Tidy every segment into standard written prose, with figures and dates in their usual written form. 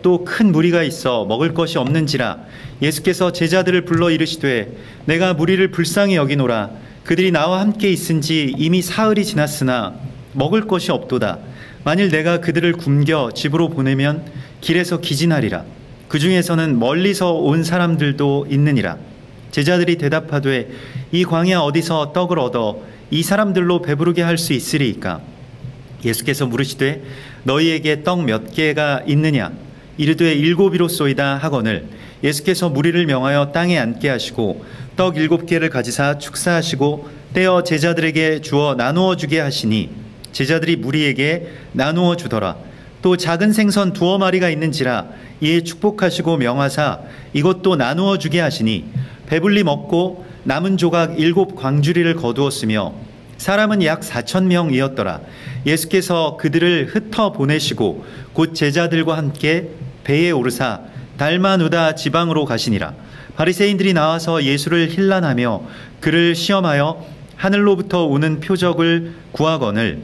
또 큰 무리가 있어 먹을 것이 없는지라 예수께서 제자들을 불러 이르시되 내가 무리를 불쌍히 여기노라. 그들이 나와 함께 있은지 이미 사흘이 지났으나 먹을 것이 없도다. 만일 내가 그들을 굶겨 집으로 보내면 길에서 기진하리라. 그 중에서는 멀리서 온 사람들도 있느니라. 제자들이 대답하되 이 광야 어디서 떡을 얻어 이 사람들로 배부르게 할 수 있으리이까? 예수께서 물으시되 너희에게 떡 몇 개가 있느냐? 이르되 7이로소이다 하거늘 예수께서 무리를 명하여 땅에 앉게 하시고 떡 7개를 가지사 축사하시고 떼어 제자들에게 주어 나누어 주게 하시니 제자들이 무리에게 나누어 주더라. 또 작은 생선 2마리가 있는지라 이에 축복하시고 명하사 이것도 나누어 주게 하시니 배불리 먹고 남은 조각 7광주리를 거두었으며 사람은 약 4,000명이었더라. 예수께서 그들을 흩어 보내시고 곧 제자들과 함께 배에 오르사 달마누다 지방으로 가시니라. 바리새인들이 나와서 예수를 힐난하며 그를 시험하여 하늘로부터 오는 표적을 구하거늘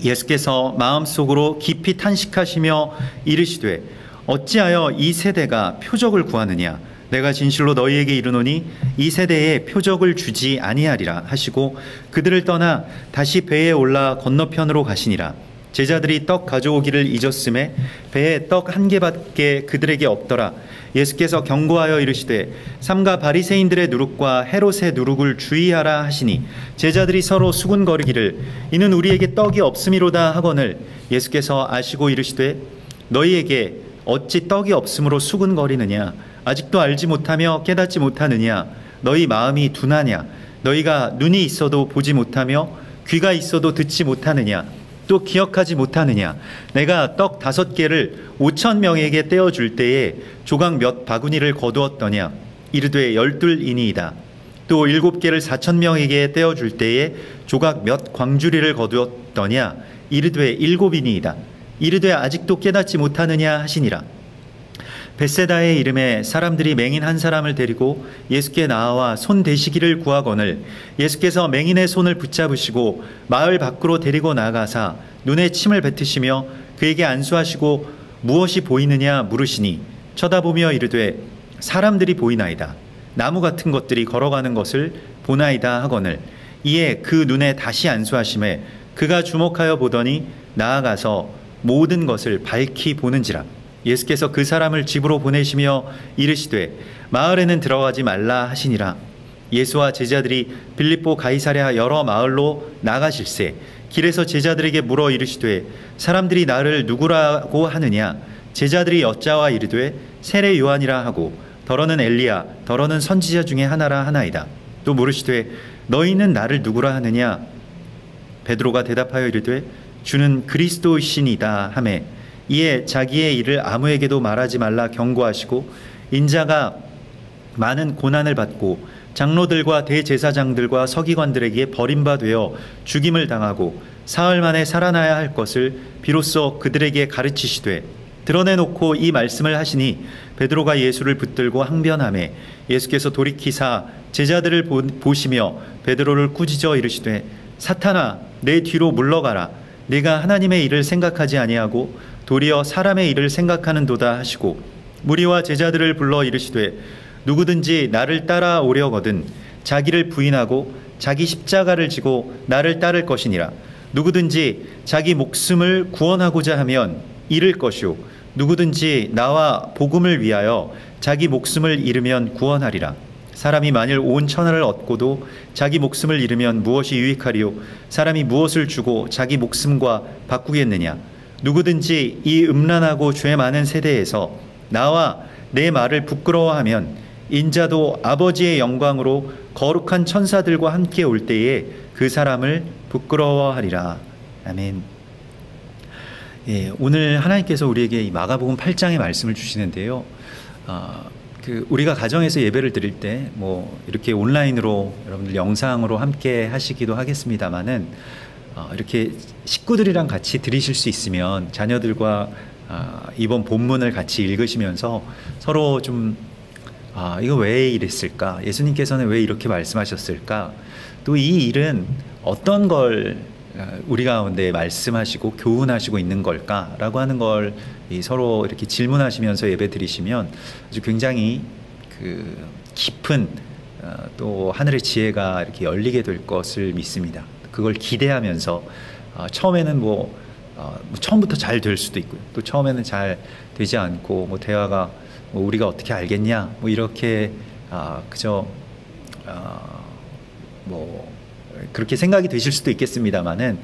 예수께서 마음속으로 깊이 탄식하시며 이르시되 어찌하여 이 세대가 표적을 구하느냐? 내가 진실로 너희에게 이르노니 이 세대에 표적을 주지 아니하리라 하시고 그들을 떠나 다시 배에 올라 건너편으로 가시니라. 제자들이 떡 가져오기를 잊었음에 배에 떡 1개밖에 그들에게 없더라. 예수께서 경고하여 이르시되 삼가 바리새인들의 누룩과 헤롯의 누룩을 주의하라 하시니 제자들이 서로 수군거리기를 이는 우리에게 떡이 없음이로다 하거늘 예수께서 아시고 이르시되 너희에게 어찌 떡이 없음으로 수군거리느냐? 아직도 알지 못하며 깨닫지 못하느냐? 너희 마음이 둔하냐? 너희가 눈이 있어도 보지 못하며 귀가 있어도 듣지 못하느냐? 또 기억하지 못하느냐? 내가 떡 5개를 5,000명에게 떼어줄 때에 조각 몇 바구니를 거두었더냐? 이르되 12이니이다. 또 7개를 4,000명에게 떼어줄 때에 조각 몇 광주리를 거두었더냐? 이르되 7이니이다. 이르되 아직도 깨닫지 못하느냐 하시니라. 벳세다의 이름에 사람들이 맹인 한 사람을 데리고 예수께 나와 손 대시기를 구하거늘 예수께서 맹인의 손을 붙잡으시고 마을 밖으로 데리고 나가사 눈에 침을 뱉으시며 그에게 안수하시고 무엇이 보이느냐 물으시니 쳐다보며 이르되 사람들이 보이나이다. 나무 같은 것들이 걸어가는 것을 보나이다 하거늘 이에 그 눈에 다시 안수하심에 그가 주목하여 보더니 나아가서 모든 것을 밝히 보는지라. 예수께서 그 사람을 집으로 보내시며 이르시되 마을에는 들어가지 말라 하시니라. 예수와 제자들이 빌립보 가이사랴 여러 마을로 나가실새 길에서 제자들에게 물어 이르시되 사람들이 나를 누구라고 하느냐? 제자들이 여짜와 이르되 세례 요한이라 하고 더러는 엘리야 더러는 선지자 중에 하나라 하나이다. 또 물으시되 너희는 나를 누구라 하느냐? 베드로가 대답하여 이르되 주는 그리스도이시니이다 하매 이에 자기의 일을 아무에게도 말하지 말라 경고하시고 인자가 많은 고난을 받고 장로들과 대제사장들과 서기관들에게 버림받되어 죽임을 당하고 사흘 만에 살아나야 할 것을 비로소 그들에게 가르치시되 드러내놓고 이 말씀을 하시니 베드로가 예수를 붙들고 항변하매 예수께서 돌이키사 제자들을 보시며 베드로를 꾸짖어 이르시되 사탄아 내 뒤로 물러가라. 네가 하나님의 일을 생각하지 아니하고 도리어 사람의 일을 생각하는도다 하시고 무리와 제자들을 불러 이르시되 누구든지 나를 따라오려거든 자기를 부인하고 자기 십자가를 지고 나를 따를 것이니라. 누구든지 자기 목숨을 구원하고자 하면 잃을 것이요 누구든지 나와 복음을 위하여 자기 목숨을 잃으면 구원하리라. 사람이 만일 온 천하를 얻고도 자기 목숨을 잃으면 무엇이 유익하리요? 사람이 무엇을 주고 자기 목숨과 바꾸겠느냐? 누구든지 이 음란하고 죄 많은 세대에서 나와 내 말을 부끄러워하면 인자도 아버지의 영광으로 거룩한 천사들과 함께 올 때에 그 사람을 부끄러워하리라. 아멘. 예, 오늘 하나님께서 우리에게 이 마가복음 8장의 말씀을 주시는데요. 우리가 가정에서 예배를 드릴 때 뭐 이렇게 온라인으로 여러분들 영상으로 함께 하시기도 하겠습니다만은 이렇게 식구들이랑 같이 드리실 수 있으면 자녀들과 이번 본문을 같이 읽으시면서 서로 좀 이거 왜 이랬을까? 예수님께서는 왜 이렇게 말씀하셨을까? 또 이 일은 어떤 걸 우리 가운데 말씀하시고 교훈하시고 있는 걸까라고 하는 걸 서로 이렇게 질문하시면서 예배 드리시면 아주 굉장히 그 깊은 또 하늘의 지혜가 이렇게 열리게 될 것을 믿습니다. 그걸 기대하면서 처음에는 처음부터 잘 될 수도 있고요. 또 처음에는 잘 되지 않고 대화가 우리가 어떻게 알겠냐 이렇게 그저 그렇게 생각이 되실 수도 있겠습니다만은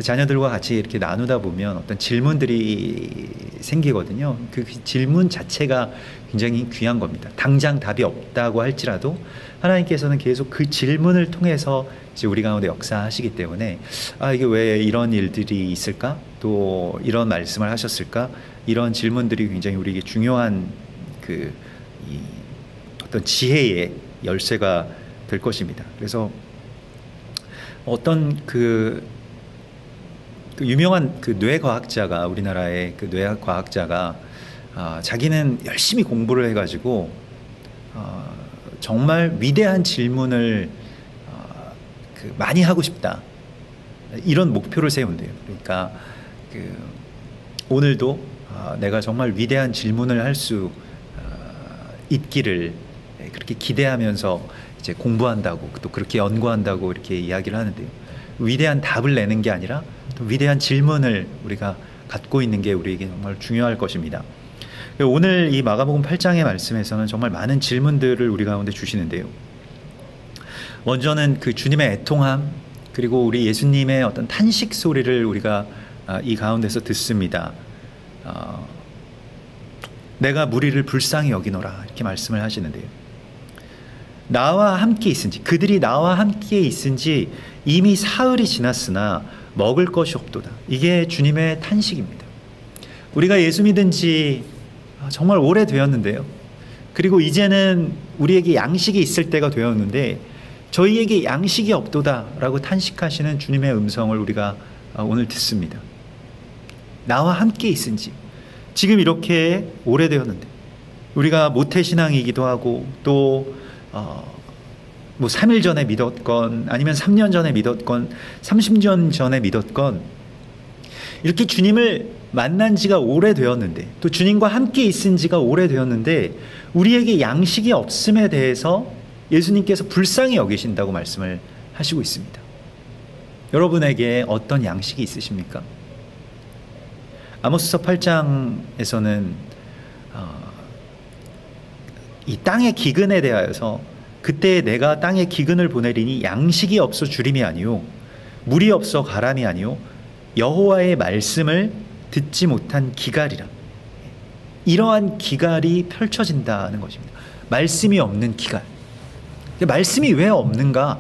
자녀들과 같이 이렇게 나누다 보면 어떤 질문들이 생기거든요. 그 질문 자체가 굉장히 귀한 겁니다. 당장 답이 없다고 할지라도 하나님께서는 계속 그 질문을 통해서 이제 우리 가운데 역사하시기 때문에 이게 왜 이런 일들이 있을까? 또 이런 말씀을 하셨을까? 이런 질문들이 굉장히 우리에게 중요한 이 어떤 지혜의 열쇠가 될 것입니다. 그래서 어떤 그 유명한 뇌과학자가 우리나라의 뇌과학자가 자기는 열심히 공부를 해가지고 정말 위대한 질문을 많이 하고 싶다 이런 목표를 세운대요. 그러니까 오늘도 내가 정말 위대한 질문을 할 수 있기를 그렇게 기대하면서 이제 공부한다고 또 그렇게 연구한다고 이렇게 이야기를 하는데요. 위대한 답을 내는 게 아니라 또 위대한 질문을 우리가 갖고 있는 게 우리에게 정말 중요할 것입니다. 오늘 이 마가복음 8장의 말씀에서는 정말 많은 질문들을 우리 가운데 주시는데요. 먼저는 그 주님의 애통함 그리고 우리 예수님의 어떤 탄식 소리를 우리가 이 가운데서 듣습니다. 내가 무리를 불쌍히 여기노라 이렇게 말씀을 하시는데요. 나와 함께 있은지 그들이 나와 함께 있은지 이미 사흘이 지났으나 먹을 것이 없도다. 이게 주님의 탄식입니다. 우리가 예수 믿은 지 정말 오래되었는데요. 그리고 이제는 우리에게 양식이 있을 때가 되었는데 저희에게 양식이 없도다라고 탄식하시는 주님의 음성을 우리가 오늘 듣습니다. 나와 함께 있은지 지금 이렇게 오래되었는데 우리가 모태신앙이기도 하고 또 3일 전에 믿었건 아니면 3년 전에 믿었건 30년 전에 믿었건 이렇게 주님을 만난 지가 오래되었는데 또 주님과 함께 있은 지가 오래되었는데 우리에게 양식이 없음에 대해서 예수님께서 불쌍히 여기신다고 말씀을 하시고 있습니다. 여러분에게 어떤 양식이 있으십니까? 아모스서 8장에서는 이 땅의 기근에 대하여서 그때 내가 땅에 기근을 보내리니 양식이 없어 주림이 아니요 물이 없어 가람이 아니요 여호와의 말씀을 듣지 못한 기갈이라. 이러한 기갈이 펼쳐진다는 것입니다. 말씀이 없는 기갈. 말씀이 왜 없는가?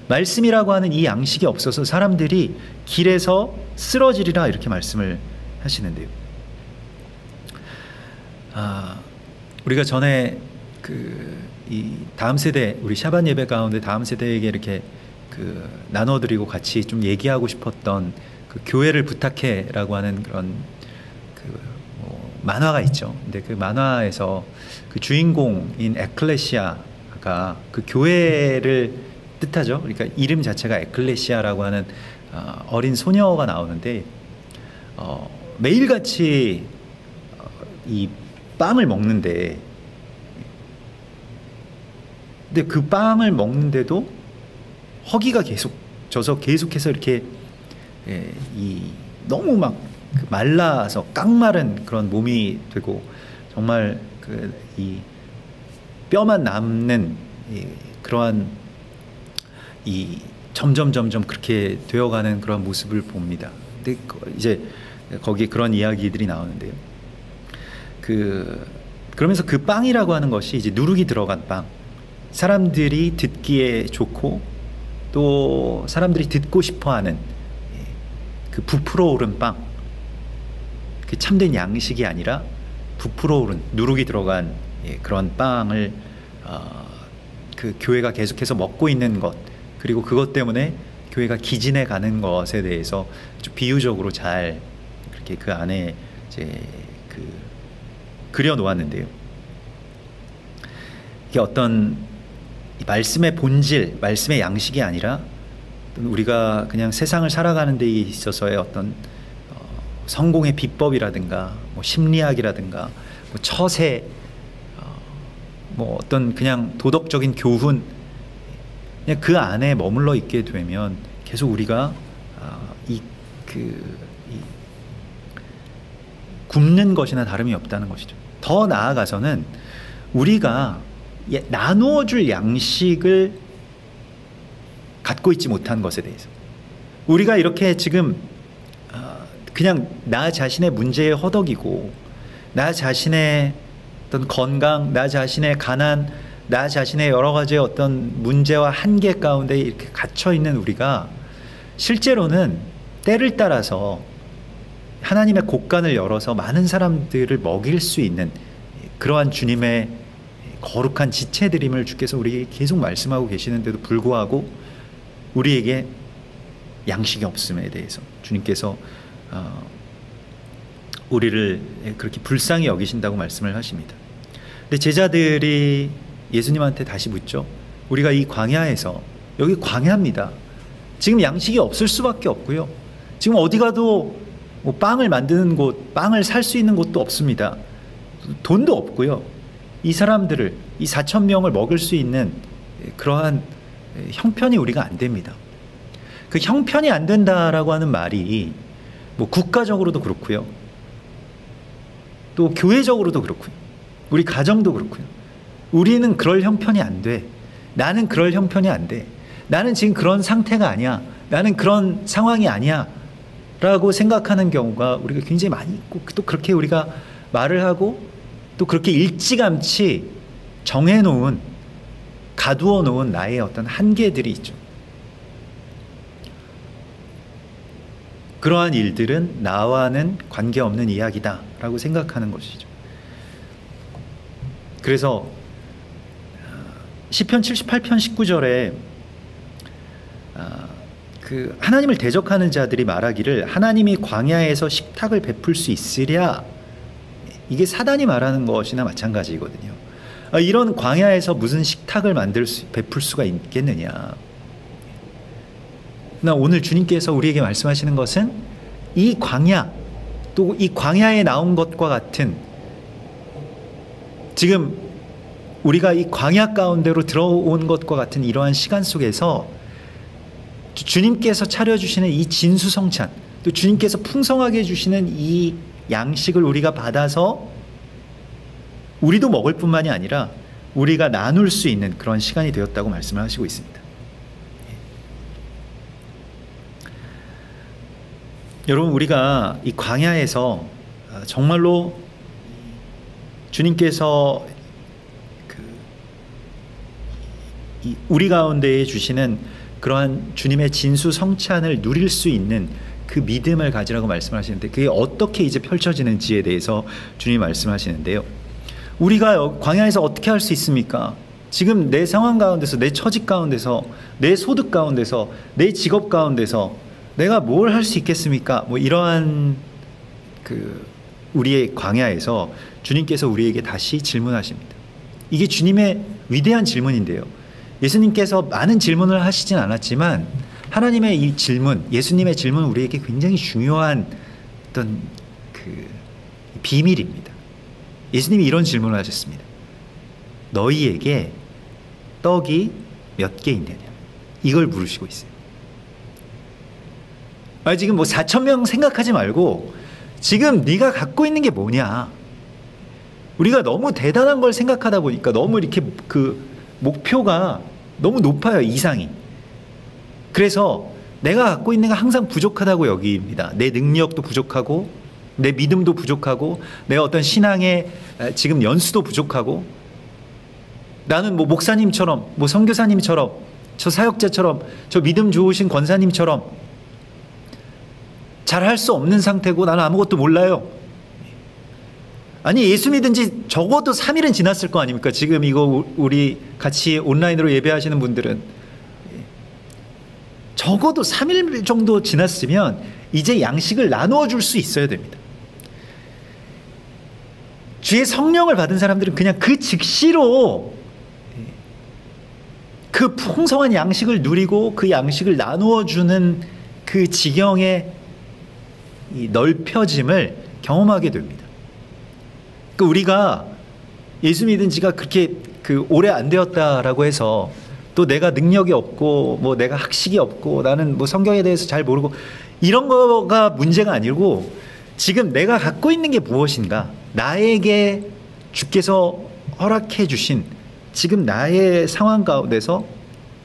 말씀이라고 하는 이 양식이 없어서 사람들이 길에서 쓰러지리라 이렇게 말씀을 하시는데요. 우리가 전에 이 다음 세대 우리 샤반 예배 가운데 다음 세대에게 이렇게 나눠드리고 같이 좀 얘기하고 싶었던 교회를 부탁해라고 하는 그런 만화가 있죠. 근데 그 만화에서 그 주인공인 에클레시아가 그 교회를 뜻하죠. 그러니까 이름 자체가 에클레시아라고 하는 어린 소녀가 나오는데 매일같이 이 빵을 먹는데 근데 그 빵을 먹는데도 허기가 계속 져서 계속해서 이렇게 너무 막 말라서 깡마른 그런 몸이 되고 정말 이 뼈만 남는 그러한 점점 그렇게 되어가는 그런 모습을 봅니다. 근데 이제 거기에 그런 이야기들이 나오는데요. 그러면서 그 빵이라고 하는 것이 이제 누룩이 들어간 빵, 사람들이 듣기에 좋고 또 사람들이 듣고 싶어하는 그 부풀어 오른 빵, 그 참된 양식이 아니라 부풀어 오른 누룩이 들어간 그런 빵을 그 교회가 계속해서 먹고 있는 것, 그리고 그것 때문에 교회가 기진해 가는 것에 대해서 좀 비유적으로 잘 그렇게 그 안에 이제 그려 놓았는데요. 이게 어떤 말씀의 본질, 말씀의 양식이 아니라 우리가 그냥 세상을 살아가는 데 있어서의 어떤 성공의 비법이라든가 뭐 심리학이라든가 뭐 처세, 뭐 어떤 그냥 도덕적인 교훈, 그냥 그 안에 머물러 있게 되면 계속 우리가 굶는 것이나 다름이 없다는 것이죠. 더 나아가서는 우리가 나누어 줄 양식을 갖고 있지 못한 것에 대해서, 우리가 이렇게 지금 그냥 나 자신의 문제에 허덕이고, 나 자신의 어떤 건강, 나 자신의 가난, 나 자신의 여러 가지의 어떤 문제와 한계 가운데 이렇게 갇혀 있는 우리가 실제로는 때를 따라서 하나님의 곳간을 열어서 많은 사람들을 먹일 수 있는 그러한 주님의 거룩한 지체들임을 주께서 우리에게 계속 말씀하고 계시는데도 불구하고 우리에게 양식이 없음에 대해서 주님께서 우리를 그렇게 불쌍히 여기신다고 말씀을 하십니다. 근데 제자들이 예수님한테 다시 묻죠. 우리가 이 광야에서, 여기 광야입니다. 지금 양식이 없을 수밖에 없고요. 지금 어디 가도 뭐 빵을 만드는 곳, 빵을 살 수 있는 곳도 없습니다. 돈도 없고요. 이 사람들을, 이 4,000명을 먹을 수 있는 그러한 형편이 우리가 안 됩니다. 그 형편이 안 된다라고 하는 말이 뭐 국가적으로도 그렇고요. 또 교회적으로도 그렇고요. 우리 가정도 그렇고요. 우리는 그럴 형편이 안 돼. 나는 그럴 형편이 안 돼. 나는 지금 그런 상태가 아니야. 나는 그런 상황이 아니야. 라고 생각하는 경우가 우리가 굉장히 많이 있고, 또 그렇게 우리가 말을 하고 또 그렇게 일찌감치 정해놓은, 가두어 놓은 나의 어떤 한계들이 있죠. 그러한 일들은 나와는 관계없는 이야기다 라고 생각하는 것이죠. 그래서 시편 78편 19절에 그 하나님을 대적하는 자들이 말하기를 하나님이 광야에서 식탁을 베풀 수 있으랴, 이게 사단이 말하는 것이나 마찬가지거든요. 이런 광야에서 무슨 식탁을 베풀 수가 있겠느냐. 나 오늘 주님께서 우리에게 말씀하시는 것은 이 광야, 또 이 광야에 나온 것과 같은, 지금 우리가 이 광야 가운데로 들어온 것과 같은 이러한 시간 속에서 주님께서 차려주시는 이 진수성찬, 또 주님께서 풍성하게 주시는 이 양식을 우리가 받아서 우리도 먹을 뿐만이 아니라 우리가 나눌 수 있는 그런 시간이 되었다고 말씀을 하시고 있습니다. 여러분, 우리가 이 광야에서 정말로 주님께서 우리 가운데에 주시는 그러한 주님의 진수성찬을 누릴 수 있는 그 믿음을 가지라고 말씀하시는데, 그게 어떻게 이제 펼쳐지는지에 대해서 주님이 말씀하시는데요. 우리가 광야에서 어떻게 할 수 있습니까? 지금 내 상황 가운데서, 내 처지 가운데서, 내 소득 가운데서, 내 직업 가운데서 내가 뭘 할 수 있겠습니까? 뭐 이러한 우리의 광야에서 주님께서 우리에게 다시 질문하십니다. 이게 주님의 위대한 질문인데요. 예수님께서 많은 질문을 하시진 않았지만 하나님의 이 질문, 예수님의 질문은 우리에게 굉장히 중요한 어떤 비밀입니다. 예수님이 이런 질문을 하셨습니다. 너희에게 떡이 몇 개 있느냐? 이걸 물으시고 있어요. 지금 뭐 4,000명 생각하지 말고 지금 네가 갖고 있는 게 뭐냐? 우리가 너무 대단한 걸 생각하다 보니까 너무 이렇게 목표가 너무 높아요, 이상이. 그래서 내가 갖고 있는 게 항상 부족하다고 여깁니다. 내 능력도 부족하고, 내 믿음도 부족하고, 내 어떤 신앙의 지금 연수도 부족하고, 나는 뭐 목사님처럼, 뭐 선교사님처럼, 저 사역자처럼, 저 믿음 좋으신 권사님처럼 잘할 수 없는 상태고 나는 아무것도 몰라요. 아니, 예수 믿은 지 적어도 3일은 지났을 거 아닙니까? 지금 이거 우리 같이 온라인으로 예배하시는 분들은 적어도 3일 정도 지났으면 이제 양식을 나누어 줄 수 있어야 됩니다. 주의 성령을 받은 사람들은 그냥 그 즉시로 그 풍성한 양식을 누리고 그 양식을 나누어 주는 그 지경의 이 넓혀짐을 경험하게 됩니다. 그 우리가 예수 믿은 지가 그렇게 오래 안 되었다라고 해서 또 내가 능력이 없고 뭐 내가 학식이 없고 나는 뭐 성경에 대해서 잘 모르고 이런 거가 문제가 아니고 지금 내가 갖고 있는 게 무엇인가, 나에게 주께서 허락해 주신 지금 나의 상황 가운데서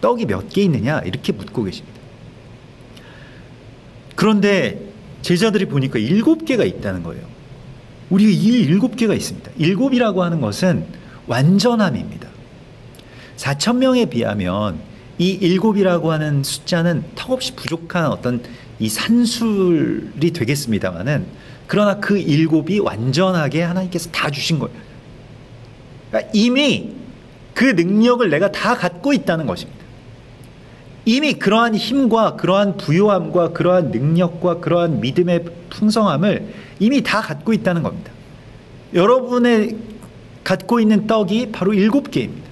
떡이 몇 개 있느냐 이렇게 묻고 계십니다. 그런데 제자들이 보니까 7개가 있다는 거예요. 우리가 이 7개가 있습니다. 7이라고 하는 것은 완전함입니다. 4,000명에 비하면 이 7이라고 하는 숫자는 턱없이 부족한 어떤 이 산술이 되겠습니다만은, 그러나 그 7이 완전하게 하나님께서 다 주신 거예요. 그러니까 이미 그 능력을 내가 다 갖고 있다는 것입니다. 이미 그러한 힘과 그러한 부요함과 그러한 능력과 그러한 믿음의 풍성함을 이미 다 갖고 있다는 겁니다. 여러분의 갖고 있는 떡이 바로 7개입니다.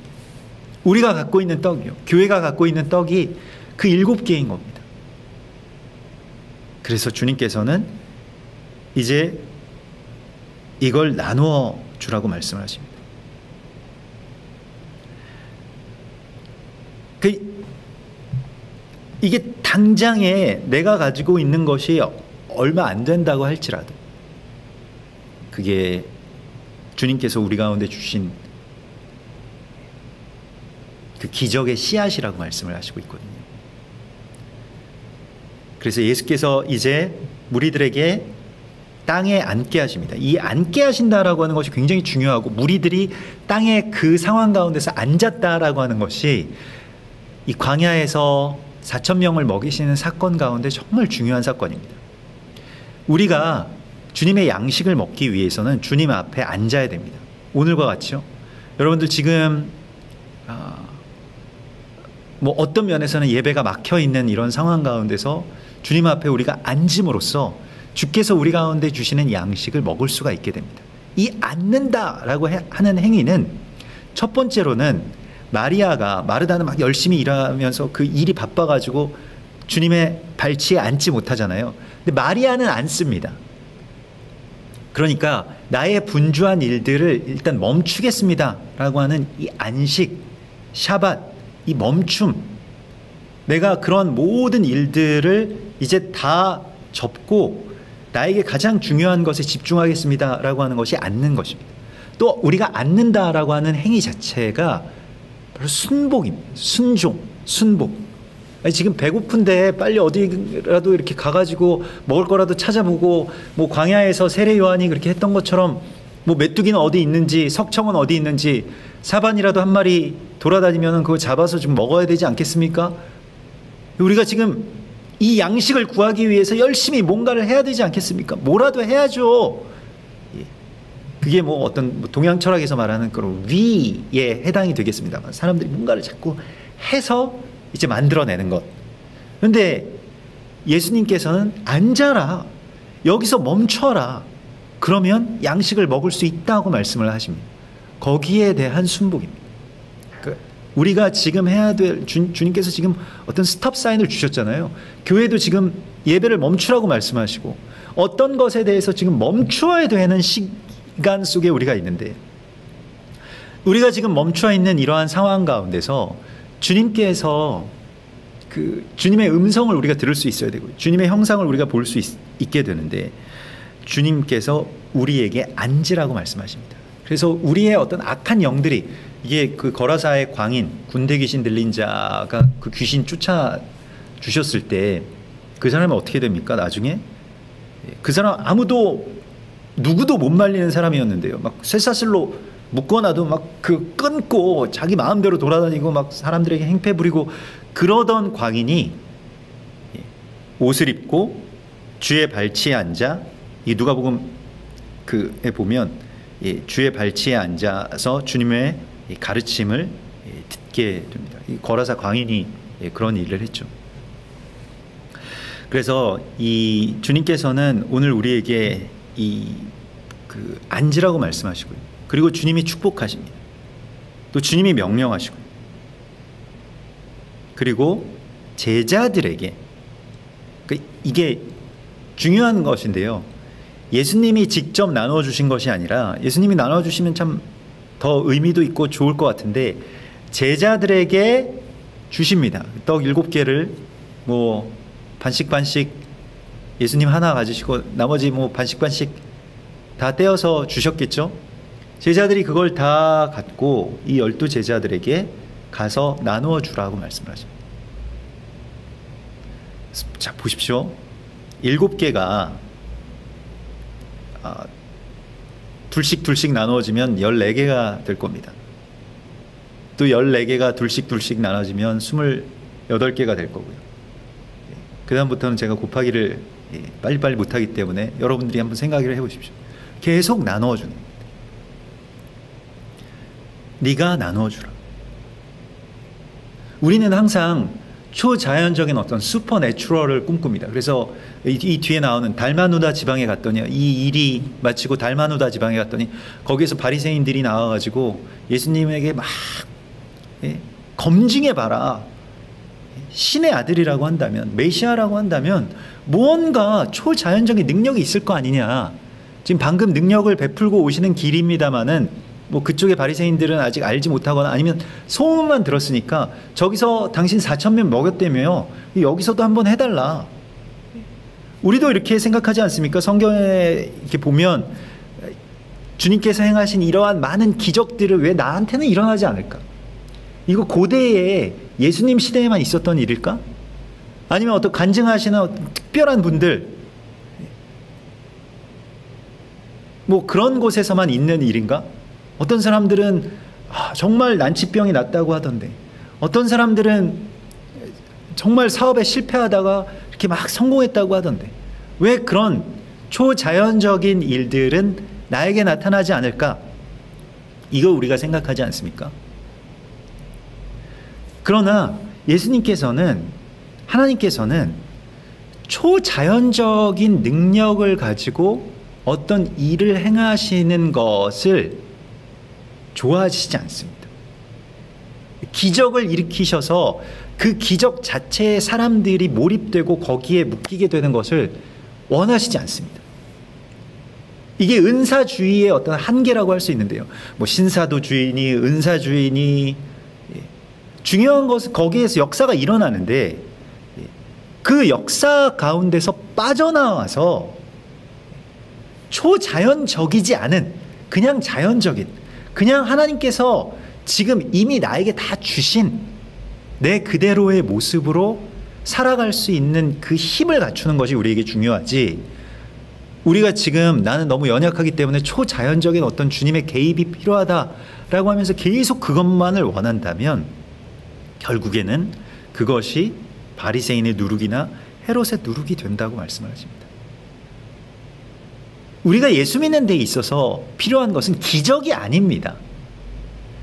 우리가 갖고 있는 떡이요, 교회가 갖고 있는 떡이 그 7개인 겁니다. 그래서 주님께서는 이제 이걸 나누어 주라고 말씀하십니다. 이게 당장에 내가 가지고 있는 것이 얼마 안 된다고 할지라도 그게 주님께서 우리 가운데 주신 그 기적의 씨앗이라고 말씀을 하시고 있거든요. 그래서 예수께서 이제 무리들에게 땅에 앉게 하십니다. 이 앉게 하신다라고 하는 것이 굉장히 중요하고, 무리들이 땅에 그 상황 가운데서 앉았다라고 하는 것이 이 광야에서 4,000명을 먹이시는 사건 가운데 정말 중요한 사건입니다. 우리가 주님의 양식을 먹기 위해서는 주님 앞에 앉아야 됩니다. 오늘과 같이요. 여러분들 지금 뭐 어떤 면에서는 예배가 막혀 있는 이런 상황 가운데서 주님 앞에 우리가 앉음으로써 주께서 우리 가운데 주시는 양식을 먹을 수가 있게 됩니다. 이 앉는다라고 하는 행위는 첫 번째로는 마리아가, 마르다는 막 열심히 일하면서 그 일이 바빠가지고 주님의 발치에 앉지 못하잖아요. 근데 마리아는 앉습니다. 그러니까 나의 분주한 일들을 일단 멈추겠습니다 라고 하는 이 안식, 샤밧, 이 멈춤, 내가 그런 모든 일들을 이제 다 접고 나에게 가장 중요한 것에 집중하겠습니다 라고 하는 것이 앉는 것입니다. 또 우리가 앉는다라고 하는 행위 자체가 바로 순복입니다. 순종, 순복. 아니, 지금 배고픈데 빨리 어디라도 이렇게 가가지고 먹을 거라도 찾아보고, 뭐 광야에서 세례 요한이 그렇게 했던 것처럼 뭐 메뚜기는 어디 있는지, 석청은 어디 있는지, 사반이라도 한 마리 돌아다니면 그거 잡아서 좀 먹어야 되지 않겠습니까? 우리가 지금 이 양식을 구하기 위해서 열심히 뭔가를 해야 되지 않겠습니까? 뭐라도 해야죠. 그게 뭐 어떤 동양 철학에서 말하는 그런 위에 해당이 되겠습니다만, 사람들이 뭔가를 자꾸 해서 이제 만들어내는 것. 그런데 예수님께서는 앉아라, 여기서 멈춰라, 그러면 양식을 먹을 수 있다고 말씀을 하십니다. 거기에 대한 순복입니다. 우리가 지금 해야 될, 주님께서 지금 어떤 스톱 사인을 주셨잖아요. 교회도 지금 예배를 멈추라고 말씀하시고 어떤 것에 대해서 지금 멈추어야 되는 시간 속에 우리가 있는데, 우리가 지금 멈춰 있는 이러한 상황 가운데서 주님께서 그 주님의 음성을 우리가 들을 수 있어야 되고 주님의 형상을 우리가 볼 수 있게 되는데, 주님께서 우리에게 앉으라고 말씀하십니다. 그래서 우리의 어떤 악한 영들이, 이게 그 거라사의 광인, 군대 귀신 들린 자가 그 귀신 쫓아 주셨을 때 그 사람은 어떻게 됩니까? 나중에 그 사람 누구도 못 말리는 사람이었는데요. 막 쇠사슬로 묶어놔도 막 그 끊고 자기 마음대로 돌아다니고 막 사람들에게 행패 부리고 그러던 광인이 옷을 입고 주의 발치에 앉아, 이 누가복음 그에 보면 주의 발치에 앉아서 주님의 가르침을 듣게 됩니다. 이 거라사 광인이 그런 일을 했죠. 그래서 이 주님께서는 오늘 우리에게 앉으라고 말씀하시고요. 그리고 주님이 축복하십니다. 또 주님이 명령하시고요. 그리고 제자들에게. 이게 중요한 것인데요. 예수님이 직접 나눠주신 것이 아니라, 예수님이 나눠주시면 참 더 의미도 있고 좋을 것 같은데 제자들에게 주십니다. 떡 7개를 뭐 반씩 예수님 하나 가지시고 나머지 뭐 반씩 다 떼어서 주셨겠죠. 제자들이 그걸 다 갖고 이 12제자들에게 가서 나누어 주라고 말씀을 하십니다. 자, 보십시오. 7개가 둘씩 나누어지면 14개가 될 겁니다. 또 14개가 둘씩 나눠지면 28개가 될 거고요. 그 다음부터는 제가 곱하기를 빨리빨리 못하기 때문에 여러분들이 한번 생각을 해보십시오. 계속 나누어주는 겁니다. 네가 나누어주라. 우리는 항상 초자연적인 어떤 슈퍼내추럴을 꿈꿉니다. 그래서 이 뒤에 나오는 달마누다 지방에 갔더니, 이 일이 마치고 달마누다 지방에 갔더니 거기에서 바리새인들이 나와가지고 예수님에게 막 검증해봐라. 신의 아들이라고 한다면, 메시아라고 한다면 무언가 초자연적인 능력이 있을 거 아니냐. 지금 방금 능력을 베풀고 오시는 길입니다마는 뭐 그쪽의 바리새인들은 아직 알지 못하거나 아니면 소문만 들었으니까 저기서 당신 4,000명 먹였다며요. 여기서도 한번 해달라. 우리도 이렇게 생각하지 않습니까? 성경에 이렇게 보면 주님께서 행하신 이러한 많은 기적들을 왜 나한테는 일어나지 않을까? 이거 고대에 예수님 시대에만 있었던 일일까? 아니면 어떤 간증하시는 특별한 분들, 뭐 그런 곳에서만 있는 일인가? 어떤 사람들은 정말 난치병이 낫다고 하던데, 어떤 사람들은 정말 사업에 실패하다가 이렇게 막 성공했다고 하던데, 왜 그런 초자연적인 일들은 나에게 나타나지 않을까? 이거 우리가 생각하지 않습니까? 그러나 예수님께서는, 하나님께서는 초자연적인 능력을 가지고 어떤 일을 행하시는 것을 좋아하시지 않습니다. 기적을 일으키셔서 그 기적 자체에 사람들이 몰입되고 거기에 묶이게 되는 것을 원하시지 않습니다. 이게 은사주의의 어떤 한계라고 할 수 있는데요. 뭐 신사도주의니 은사주의니, 중요한 것은 거기에서 역사가 일어나는데 그 역사 가운데서 빠져나와서 초자연적이지 않은, 그냥 자연적인, 그냥 하나님께서 지금 이미 나에게 다 주신 내 그대로의 모습으로 살아갈 수 있는 그 힘을 갖추는 것이 우리에게 중요하지, 우리가 지금 나는 너무 연약하기 때문에 초자연적인 어떤 주님의 개입이 필요하다라고 하면서 계속 그것만을 원한다면 결국에는 그것이 바리새인의 누룩이나 헤롯의 누룩이 된다고 말씀을 하십니다. 우리가 예수 믿는 데 있어서 필요한 것은 기적이 아닙니다.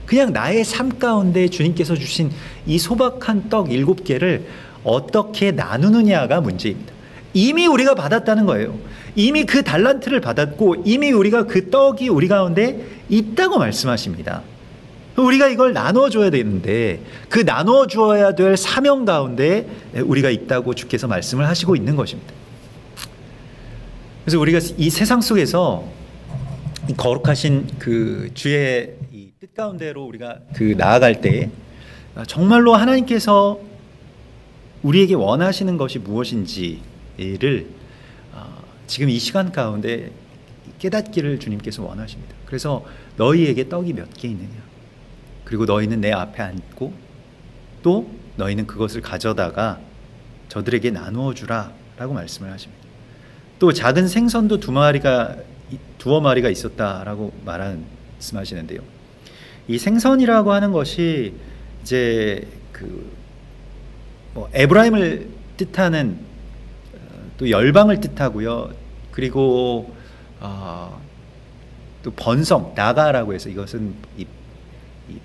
그냥 나의 삶 가운데 주님께서 주신 이 소박한 떡 7개를 어떻게 나누느냐가 문제입니다. 이미 우리가 받았다는 거예요. 이미 그 달란트를 받았고 이미 우리가 그 떡이 우리 가운데 있다고 말씀하십니다. 우리가 이걸 나눠줘야 되는데 그 나눠주어야 될 사명 가운데 우리가 있다고 주께서 말씀을 하시고 있는 것입니다. 그래서 우리가 이 세상 속에서 거룩하신 그 주의 이 뜻 가운데로 우리가 그 나아갈 때 정말로 하나님께서 우리에게 원하시는 것이 무엇인지를 지금 이 시간 가운데 깨닫기를 주님께서 원하십니다. 그래서 너희에게 떡이 몇 개 있느냐, 그리고 너희는 내 앞에 앉고 또 너희는 그것을 가져다가 저들에게 나누어 주라 라고 말씀을 하십니다. 또 작은 생선도 두어 마리가 있었다라고 말씀하시는데요. 이 생선이라고 하는 것이 이제 에브라임을 뜻하는 또 열방을 뜻하고요. 그리고 또 번성, 나가라고 해서 이것은 이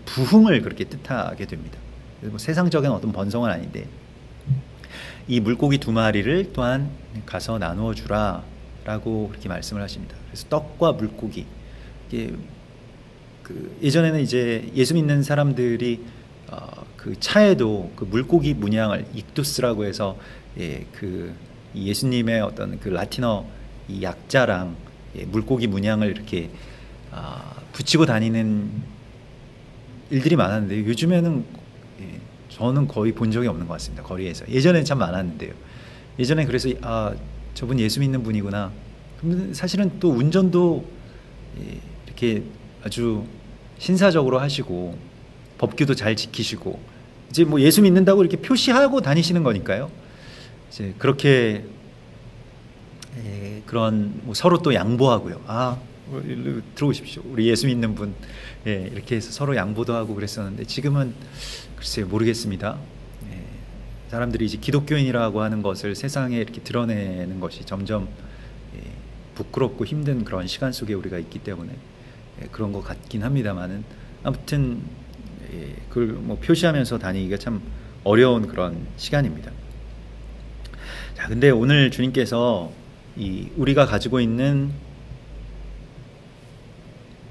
부흥을 그렇게 뜻하게 됩니다. 뭐 세상적인 어떤 번성은 아닌데 이 물고기 2마리를 또한 가서 나누어 주라 라고 그렇게 말씀을 하십니다. 그래서 떡과 물고기, 이게 예전에는 이제 예수 믿는 사람들이 그 차에도 그 물고기 문양을 익두스라고 해서 그 예수님의 어떤 그 라틴어 이 약자랑 물고기 문양을 이렇게 붙이고 다니는 일들이 많았는데 요즘에는 저는 거의 본 적이 없는 것 같습니다. 거리에서. 예전에는 참 많았는데요. 예전에 그래서 저분 예수 믿는 분이구나. 근데 사실은 또 운전도 이렇게 아주 신사적으로 하시고 법규도 잘 지키시고 이제 뭐 예수 믿는다고 이렇게 표시하고 다니시는 거니까요. 이제 그렇게 그런 뭐 서로 또 양보하고요. 들어오십시오. 우리 예수 믿는 분 이렇게 해서 서로 양보도 하고 그랬었는데 지금은 글쎄요 모르겠습니다. 사람들이 이제 기독교인이라고 하는 것을 세상에 이렇게 드러내는 것이 점점 부끄럽고 힘든 그런 시간 속에 우리가 있기 때문에 그런 것 같긴 합니다만은 아무튼 그걸 뭐 표시하면서 다니기가 참 어려운 그런 시간입니다. 자, 근데 오늘 주님께서 우리가 가지고 있는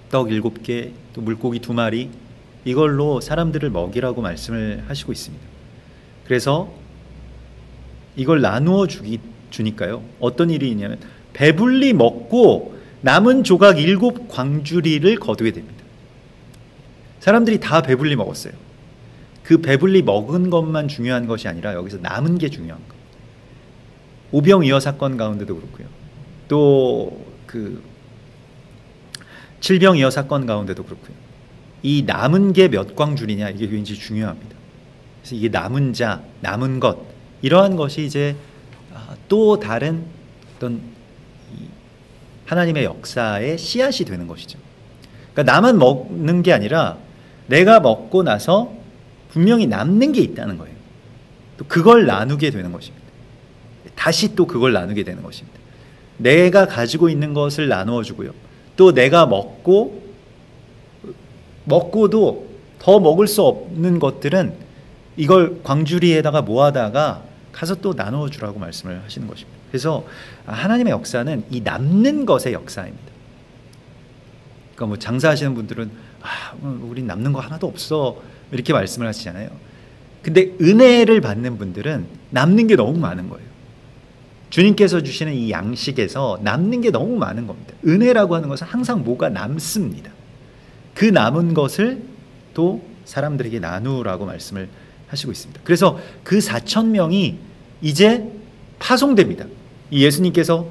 떡 7개, 또 물고기 2마리 이걸로 사람들을 먹이라고 말씀을 하시고 있습니다. 그래서 이걸 나누어 주니까요. 어떤 일이 있냐면 배불리 먹고 남은 조각 7광주리를 거두게 됩니다. 사람들이 다 배불리 먹었어요. 그 배불리 먹은 것만 중요한 것이 아니라 여기서 남은 게 중요한 거예요. 오병이어 사건 가운데도 그렇고요. 또 그 칠병이어 사건 가운데도 그렇고요. 이 남은 게 몇 광주리냐 이게 굉장히 중요합니다. 그래서 이게 남은 자, 남은 것 이러한 것이 이제 또 다른 어떤 하나님의 역사의 씨앗이 되는 것이죠. 그러니까 나만 먹는 게 아니라 내가 먹고 나서 분명히 남는 게 있다는 거예요. 또 그걸 나누게 되는 것입니다. 다시 또 그걸 나누게 되는 것입니다. 내가 가지고 있는 것을 나누어 주고요. 또 내가 먹고도 더 먹을 수 없는 것들은 이걸 광주리에다가 모아다가 가서 또 나누어 주라고 말씀을 하시는 것입니다. 그래서 하나님의 역사는 이 남는 것의 역사입니다. 그러니까 뭐 장사하시는 분들은 우린 남는 거 하나도 없어 이렇게 말씀을 하시잖아요. 근데 은혜를 받는 분들은 남는 게 너무 많은 거예요. 주님께서 주시는 이 양식에서 남는 게 너무 많은 겁니다. 은혜라고 하는 것은 항상 뭐가 남습니다. 그 남은 것을 또 사람들에게 나누라고 말씀을 하시고 있습니다. 그래서 그 4,000명이 이제 파송됩니다. 이 예수님께서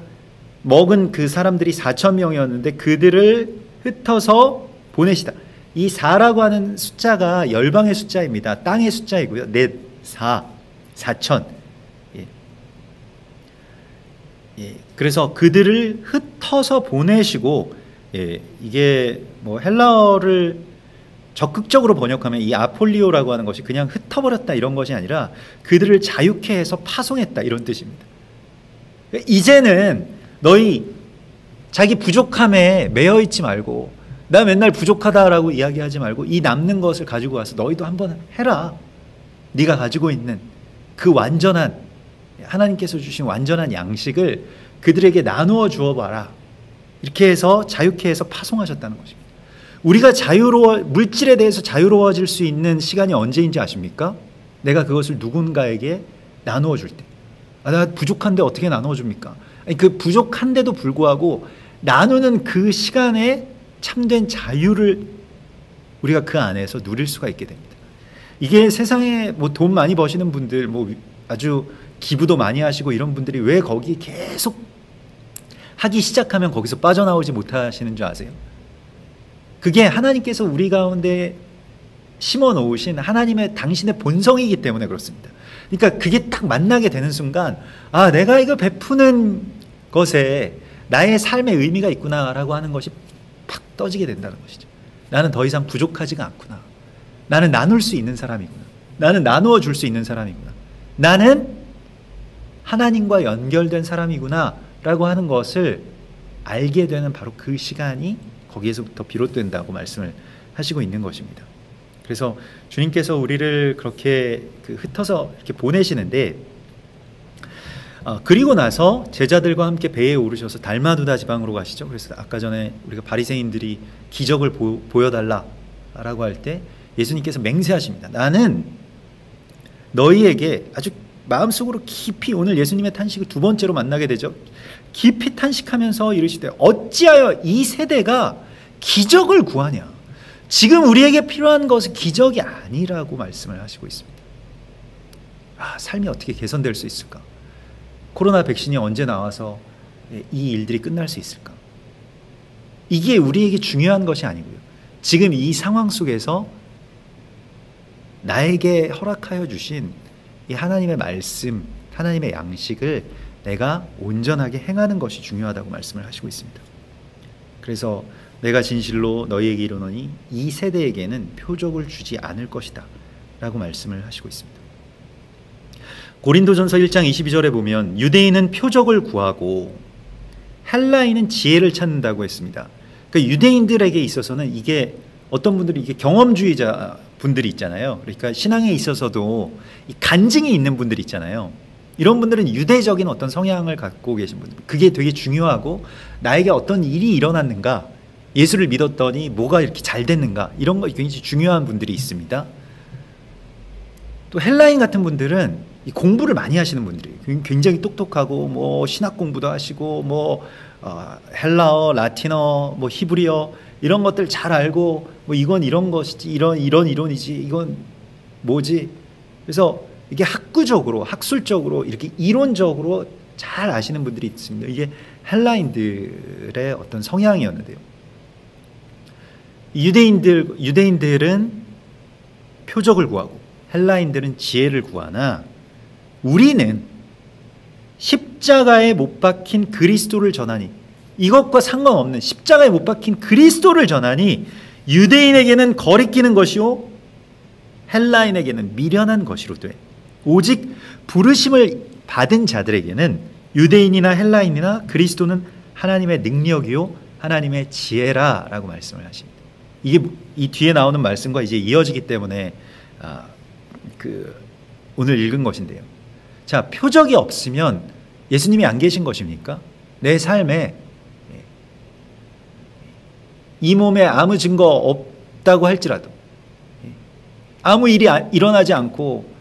먹은 그 사람들이 4,000명이었는데 그들을 흩어서 보내시다. 이 4라고 하는 숫자가 열방의 숫자입니다. 땅의 숫자이고요. 넷, 4,000. 그래서 그들을 흩어서 보내시고 이게 뭐 헬라어를 적극적으로 번역하면 이 아폴리오라고 하는 것이 그냥 흩어버렸다 이런 것이 아니라 그들을 자유케 해서 파송했다 이런 뜻입니다. 이제는 너희 자기 부족함에 매여 있지 말고 나 맨날 부족하다라고 이야기하지 말고 이 남는 것을 가지고 와서 너희도 한번 해라. 네가 가지고 있는 그 완전한 하나님께서 주신 완전한 양식을 그들에게 나누어 주어봐라. 이렇게 해서 자유케 해서 파송하셨다는 것입니다. 우리가 물질에 대해서 자유로워질 수 있는 시간이 언제인지 아십니까? 내가 그것을 누군가에게 나누어 줄 때. 나 부족한데 어떻게 나누어 줍니까? 그 부족한데도 불구하고 나누는 그 시간에 참된 자유를 우리가 그 안에서 누릴 수가 있게 됩니다. 이게 세상에 뭐 돈 많이 버시는 분들, 뭐 아주 기부도 많이 하시고 이런 분들이 왜 거기 계속 하기 시작하면 거기서 빠져나오지 못하시는 줄 아세요? 그게 하나님께서 우리 가운데 심어 놓으신 하나님의 당신의 본성이기 때문에 그렇습니다. 그러니까 그게 딱 만나게 되는 순간 내가 이거 베푸는 것에 나의 삶의 의미가 있구나라고 하는 것이 팍 떠지게 된다는 것이죠. 나는 더 이상 부족하지가 않구나. 나는 나눌 수 있는 사람이구나. 나는 나누어 줄 수 있는 사람이구나. 나는 하나님과 연결된 사람이구나 라고 하는 것을 알게 되는 바로 그 시간이 거기에서부터 비롯된다고 말씀을 하시고 있는 것입니다. 그래서 주님께서 우리를 그렇게 흩어서 이렇게 보내시는데 그리고 나서 제자들과 함께 배에 오르셔서 달마누다 지방으로 가시죠. 그래서 아까 전에 우리가 바리새인들이 기적을 보여달라라고 할 때 예수님께서 맹세하십니다. 나는 너희에게 아주 마음속으로 깊이 오늘 예수님의 탄식을 두 번째로 만나게 되죠. 깊이 탄식하면서 이르시되 어찌하여 이 세대가 기적을 구하냐. 지금 우리에게 필요한 것은 기적이 아니라고 말씀을 하시고 있습니다. 삶이 어떻게 개선될 수 있을까? 코로나 백신이 언제 나와서 이 일들이 끝날 수 있을까? 이게 우리에게 중요한 것이 아니고요. 지금 이 상황 속에서 나에게 허락하여 주신 이 하나님의 말씀, 하나님의 양식을 내가 온전하게 행하는 것이 중요하다고 말씀을 하시고 있습니다. 그래서 내가 진실로 너희에게 이르노니 이 세대에게는 표적을 주지 않을 것이다 라고 말씀을 하시고 있습니다. 고린도전서 1장 22절에 보면 유대인은 표적을 구하고 헬라인은 지혜를 찾는다고 했습니다. 그러니까 유대인들에게 있어서는 이게 어떤 분들이 이게 경험주의자 분들이 있잖아요. 그러니까 신앙에 있어서도 이 간증이 있는 분들이 있잖아요. 이런 분들은 유대적인 어떤 성향을 갖고 계신 분들, 그게 되게 중요하고 나에게 어떤 일이 일어났는가, 예수를 믿었더니 뭐가 이렇게 잘 됐는가, 이런 거 굉장히 중요한 분들이 있습니다. 또 헬라인 같은 분들은 이 공부를 많이 하시는 분들이에요. 굉장히 똑똑하고 뭐 신학 공부도 하시고 뭐 헬라어, 라틴어, 뭐 히브리어 이런 것들 잘 알고 뭐 이건 이런 것이지, 이런 이론이지, 이건 뭐지. 그래서 이게 학구적으로, 학술적으로 이렇게 이론적으로 잘 아시는 분들이 있습니다. 이게 헬라인들의 어떤 성향이었는데요. 유대인들은 표적을 구하고 헬라인들은 지혜를 구하나 우리는 십자가에 못 박힌 그리스도를 전하니, 이것과 상관없는 십자가에 못 박힌 그리스도를 전하니 유대인에게는 거리끼는 것이요 헬라인에게는 미련한 것이로 돼. 오직 부르심을 받은 자들에게는 유대인이나 헬라인이나 그리스도는 하나님의 능력이요 하나님의 지혜라 라고 말씀을 하십니다. 이게 이 뒤에 나오는 말씀과 이제 이어지기 때문에 오늘 읽은 것인데요. 자, 표적이 없으면 예수님이 안 계신 것입니까? 내 삶에 이 몸에 아무 증거 없다고 할지라도, 아무 일이 일어나지 않고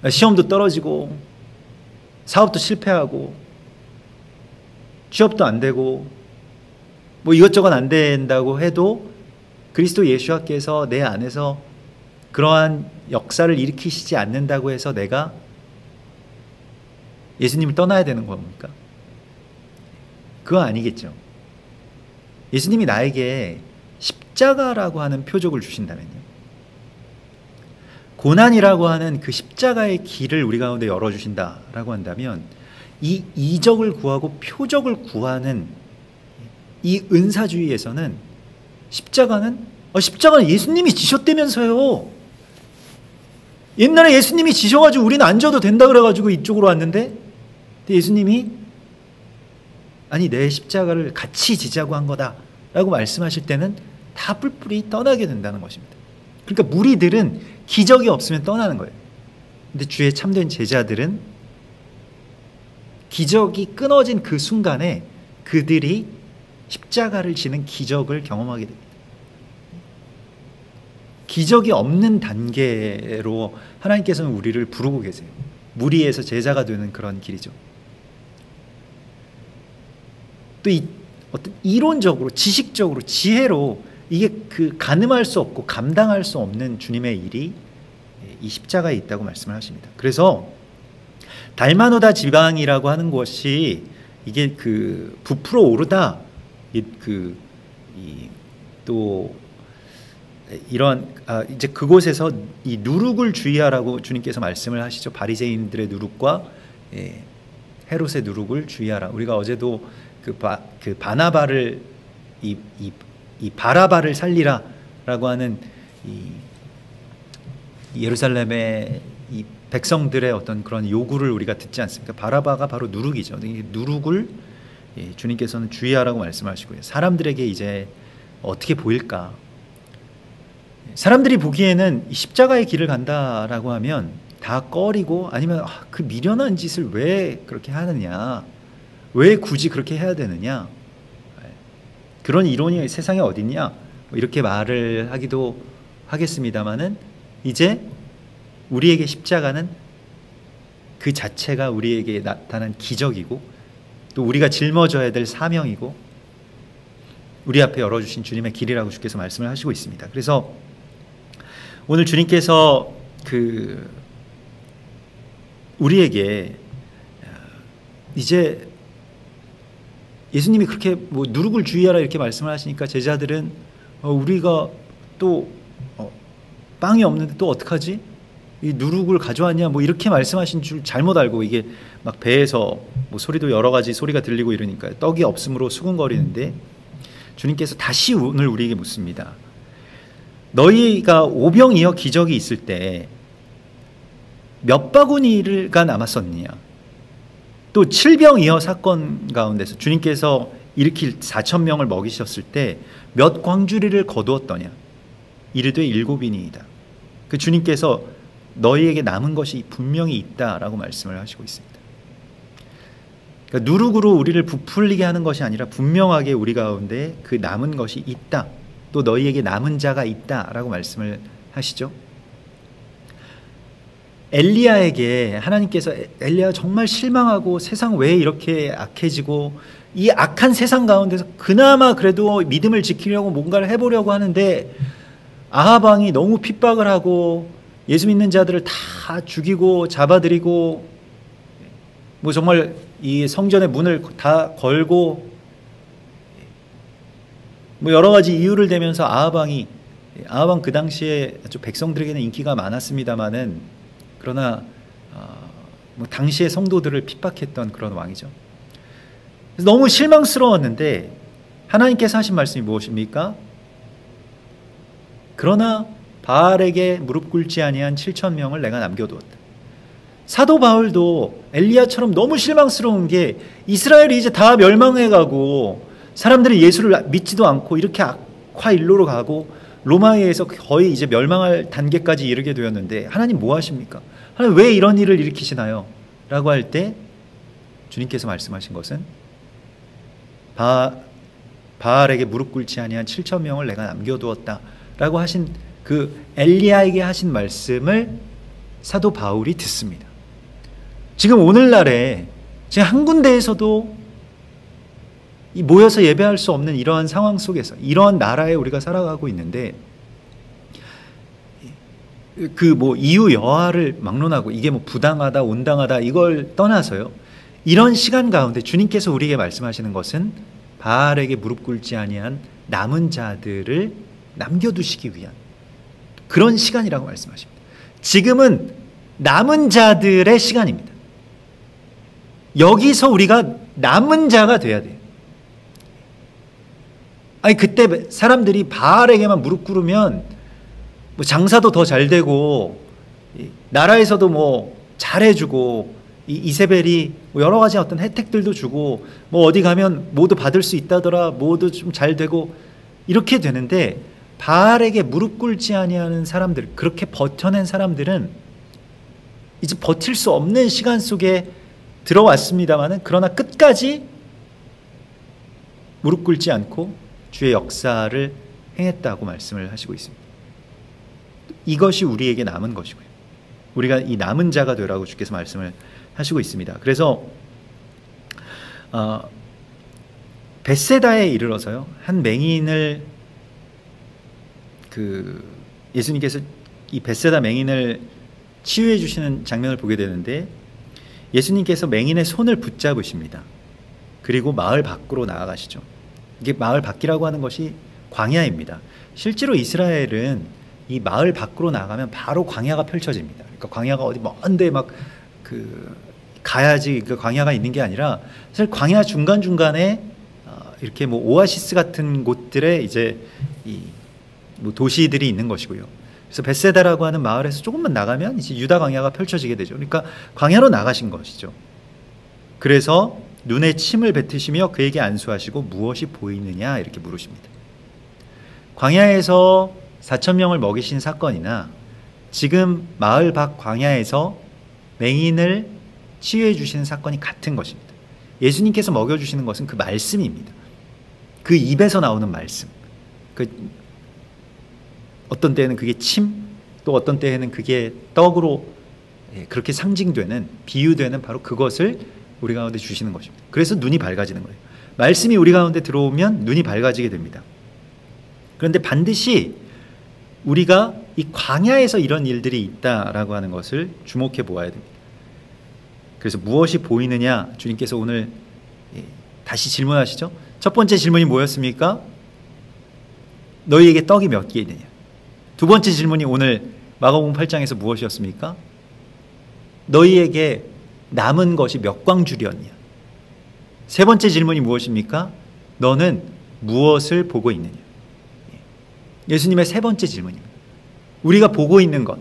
시험도 떨어지고 사업도 실패하고 취업도 안 되고 뭐 이것저것 안 된다고 해도 그리스도 예수께서 내 안에서 그러한 역사를 일으키시지 않는다고 해서 내가 예수님을 떠나야 되는 겁니까? 그거 아니겠죠. 예수님이 나에게 십자가라고 하는 표적을 주신다면요, 고난이라고 하는 그 십자가의 길을 우리 가운데 열어주신다라고 한다면 이 이적을 구하고 표적을 구하는 이 은사주의에서는 십자가는 예수님이 지셨다면서요. 옛날에 예수님이 지셔가지고 우리는 안 져도 된다 그래가지고 이쪽으로 왔는데, 예수님이 아니 내 십자가를 같이 지자고 한 거다라고 말씀하실 때는 다 뿔뿔이 떠나게 된다는 것입니다. 그러니까 무리들은 기적이 없으면 떠나는 거예요. 근데 주의 참된 제자들은 기적이 끊어진 그 순간에 그들이 십자가를 지는 기적을 경험하게 됩니다. 기적이 없는 단계로 하나님께서는 우리를 부르고 계세요. 무리에서 제자가 되는 그런 길이죠. 또 어떤 이론적으로, 지식적으로, 지혜로 이게 가늠할 수 없고 감당할 수 없는 주님의 일이 이 십자가에 있다고 말씀을 하십니다. 그래서 달마누다 지방이라고 하는 것이 이게 부풀어 오르다, 또 이런 이제 그곳에서 이 누룩을 주의하라고 주님께서 말씀을 하시죠. 바리새인들의 누룩과 헤롯의 누룩을 주의하라. 우리가 어제도 바나바를 이 바라바를 살리라라고 하는 이 예루살렘의 이 백성들의 어떤 그런 요구를 우리가 듣지 않습니까? 바라바가 바로 누룩이죠. 이 누룩을 주님께서는 주의하라고 말씀하시고요. 사람들에게 이제 어떻게 보일까? 사람들이 보기에는 십자가의 길을 간다라고 하면 다 꺼리고, 아니면 그 미련한 짓을 왜 그렇게 하느냐, 왜 굳이 그렇게 해야 되느냐, 그런 이론이 세상에 어딨냐, 이렇게 말을 하기도 하겠습니다마는 이제 우리에게 십자가는 그 자체가 우리에게 나타난 기적이고 또 우리가 짊어져야 될 사명이고 우리 앞에 열어주신 주님의 길이라고 주께서 말씀을 하시고 있습니다. 그래서 오늘 주님께서 우리에게 이제 예수님이 그렇게 뭐 누룩을 주의하라 이렇게 말씀을 하시니까 제자들은 우리가 또 빵이 없는데 또 어떡하지? 이 누룩을 가져왔냐? 뭐 이렇게 말씀하신 줄 잘못 알고 이게 막 배에서 뭐 소리도 여러 가지 소리가 들리고 이러니까 떡이 없으므로 수군거리는데 주님께서 다시 오늘 우리에게 묻습니다. 너희가 오병이어 기적이 있을 때 몇 바구니가 남았었느냐? 또 7병이어 사건 가운데서 주님께서 일으킬 4,000명을 먹이셨을 때 몇 광주리를 거두었더냐? 이르되 7이니이다. 그 주님께서 너희에게 남은 것이 분명히 있다라고 말씀을 하시고 있습니다. 그러니까 누룩으로 우리를 부풀리게 하는 것이 아니라 분명하게 우리 가운데 그 남은 것이 있다. 또 너희에게 남은 자가 있다라고 말씀을 하시죠. 엘리야에게 하나님께서 엘리야가 정말 실망하고 세상 왜 이렇게 악해지고 이 악한 세상 가운데서 그나마 그래도 믿음을 지키려고 뭔가를 해보려고 하는데 아합 왕이 너무 핍박을 하고 예수 믿는 자들을 다 죽이고 잡아들이고 뭐 정말 이 성전의 문을 다 걸고 뭐 여러 가지 이유를 대면서 아합 왕 그 당시에 아주 백성들에게는 인기가 많았습니다만은 그러나 뭐 당시의 성도들을 핍박했던 그런 왕이죠. 그래서 너무 실망스러웠는데 하나님께서 하신 말씀이 무엇입니까? 그러나 바알에게 무릎 꿇지 아니한 7,000명을 내가 남겨두었다. 사도 바울도 엘리야처럼 너무 실망스러운 게 이스라엘이 이제 다 멸망해가고 사람들이 예수를 믿지도 않고 이렇게 악화 일로로 가고 로마에 의해서 거의 이제 멸망할 단계까지 이르게 되었는데 하나님 뭐 하십니까? 하나님 왜 이런 일을 일으키시나요? 라고 할 때 주님께서 말씀하신 것은 바알에게 무릎 꿇지 아니한 7,000명을 내가 남겨두었다 라고 하신 그 엘리야에게 하신 말씀을 사도 바울이 듣습니다. 지금 오늘날에 지금 한 군데에서도 이 모여서 예배할 수 없는 이러한 상황 속에서 이러한 나라에 우리가 살아가고 있는데 그 뭐 이유 여하를 막론하고 이게 뭐 부당하다 온당하다 이걸 떠나서요. 이런 시간 가운데 주님께서 우리에게 말씀하시는 것은 바알에게 무릎 꿇지 아니한 남은 자들을 남겨두시기 위한 그런 시간이라고 말씀하십니다. 지금은 남은 자들의 시간입니다. 여기서 우리가 남은 자가 돼야 돼요. 아니 그때 사람들이 바알에게만 무릎 꿇으면 뭐 장사도 더 잘 되고 나라에서도 뭐 잘해주고 이세벨이 뭐 여러 가지 어떤 혜택들도 주고 뭐 어디 가면 모두 받을 수 있다더라 모두 좀 잘 되고 이렇게 되는데 바알에게 무릎 꿇지 아니하는 사람들 그렇게 버텨낸 사람들은 이제 버틸 수 없는 시간 속에 들어왔습니다만은 그러나 끝까지 무릎 꿇지 않고 주의 역사를 행했다고 말씀을 하시고 있습니다. 이것이 우리에게 남은 것이고요. 우리가 이 남은 자가 되라고 주께서 말씀을 하시고 있습니다. 그래서 벳세다에 이르러서요. 한 맹인을 예수님께서 이 벳세다 맹인을 치유해 주시는 장면을 보게 되는데 예수님께서 맹인의 손을 붙잡으십니다. 그리고 마을 밖으로 나아가시죠. 이게 마을 밖이라고 하는 것이 광야입니다. 실제로 이스라엘은 이 마을 밖으로 나가면 바로 광야가 펼쳐집니다. 그러니까 광야가 어디 먼데 막 가야지 그 광야가 있는 게 아니라 사실 광야 중간 중간에 이렇게 뭐 오아시스 같은 곳들에 이제 뭐 도시들이 있는 것이고요. 그래서 벳세다라고 하는 마을에서 조금만 나가면 이제 유다 광야가 펼쳐지게 되죠. 그러니까 광야로 나가신 것이죠. 그래서 눈에 침을 뱉으시며 그에게 안수하시고 무엇이 보이느냐 이렇게 물으십니다. 광야에서 4,000명을 먹이신 사건이나 지금 마을 밖 광야에서 맹인을 치유해 주시는 사건이 같은 것입니다. 예수님께서 먹여주시는 것은 그 말씀입니다. 그 입에서 나오는 말씀. 어떤 때에는 그게 침, 또 어떤 때에는 그게 떡으로 그렇게 상징되는, 비유되는 바로 그것을 우리 가운데 주시는 것입니다. 그래서 눈이 밝아지는 거예요. 말씀이 우리 가운데 들어오면 눈이 밝아지게 됩니다. 그런데 반드시 우리가 이 광야에서 이런 일들이 있다라고 하는 것을 주목해 보아야 됩니다. 그래서 무엇이 보이느냐, 주님께서 오늘 다시 질문하시죠. 첫 번째 질문이 뭐였습니까? 너희에게 떡이 몇 개 있느냐. 두 번째 질문이 오늘 마가복음 8장에서 무엇이었습니까? 너희에게 남은 것이 몇 광줄이었냐. 세 번째 질문이 무엇입니까? 너는 무엇을 보고 있느냐. 예수님의 세 번째 질문입니다. 우리가 보고 있는 것.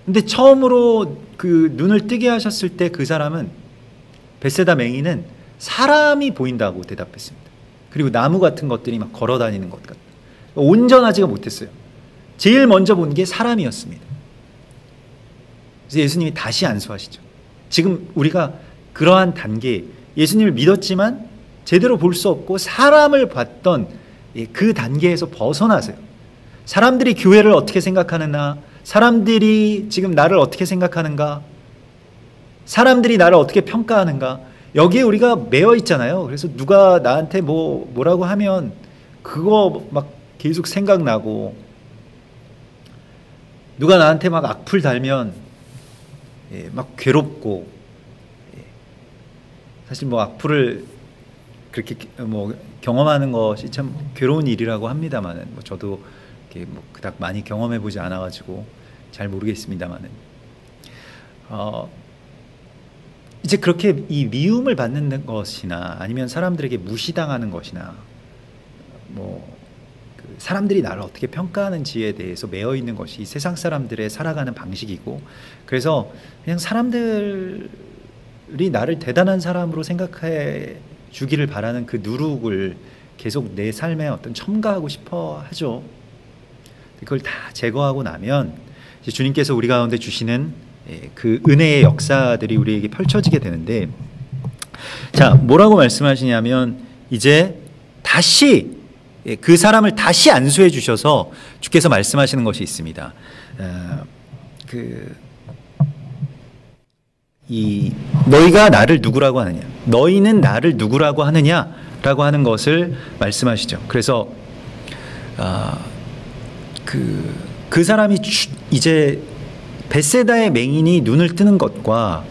근데 처음으로 그 눈을 뜨게 하셨을 때 그 사람은, 벳세다 맹인은 사람이 보인다고 대답했습니다. 그리고 나무 같은 것들이 막 걸어 다니는 것 같다. 온전하지가 못했어요. 제일 먼저 본 게 사람이었습니다. 그래서 예수님이 다시 안수하시죠. 지금 우리가 그러한 단계, 예수님을 믿었지만 제대로 볼 수 없고 사람을 봤던 그 단계에서 벗어나세요. 사람들이 교회를 어떻게 생각하느냐, 사람들이 지금 나를 어떻게 생각하는가, 사람들이 나를 어떻게 평가하는가, 여기에 우리가 매여 있잖아요. 그래서 누가 나한테 뭐라고 하면 그거 막 계속 생각나고, 누가 나한테 막 악플 달면 막 괴롭고, 사실 악플을 그렇게 경험하는 것이 참 괴로운 일이라고 합니다만은, 저도 그닥 많이 경험해 보지 않아가지고 잘 모르겠습니다만은, 이제 그렇게 이 미움을 받는 것이나 아니면 사람들에게 무시당하는 것이나 사람들이 나를 어떻게 평가하는지에 대해서 매여 있는 것이 이 세상 사람들의 살아가는 방식이고, 그래서 그냥 사람들이 나를 대단한 사람으로 생각해 주기를 바라는 그 누룩을 계속 내 삶에 첨가하고 싶어 하죠. 그걸 다 제거하고 나면 이제 주님께서 우리 가운데 주시는 그 은혜의 역사들이 우리에게 펼쳐지게 되는데, 자, 뭐라고 말씀하시냐면 이제 다시 그 사람을 다시 안수해 주셔서 주께서 말씀하시는 것이 있습니다. 너희가 나를 누구라고 하느냐, 너희는 나를 누구라고 하느냐라고 하는 것을 말씀하시죠. 그래서 그 사람이 이제 벳세다의 맹인이 눈을 뜨는 것과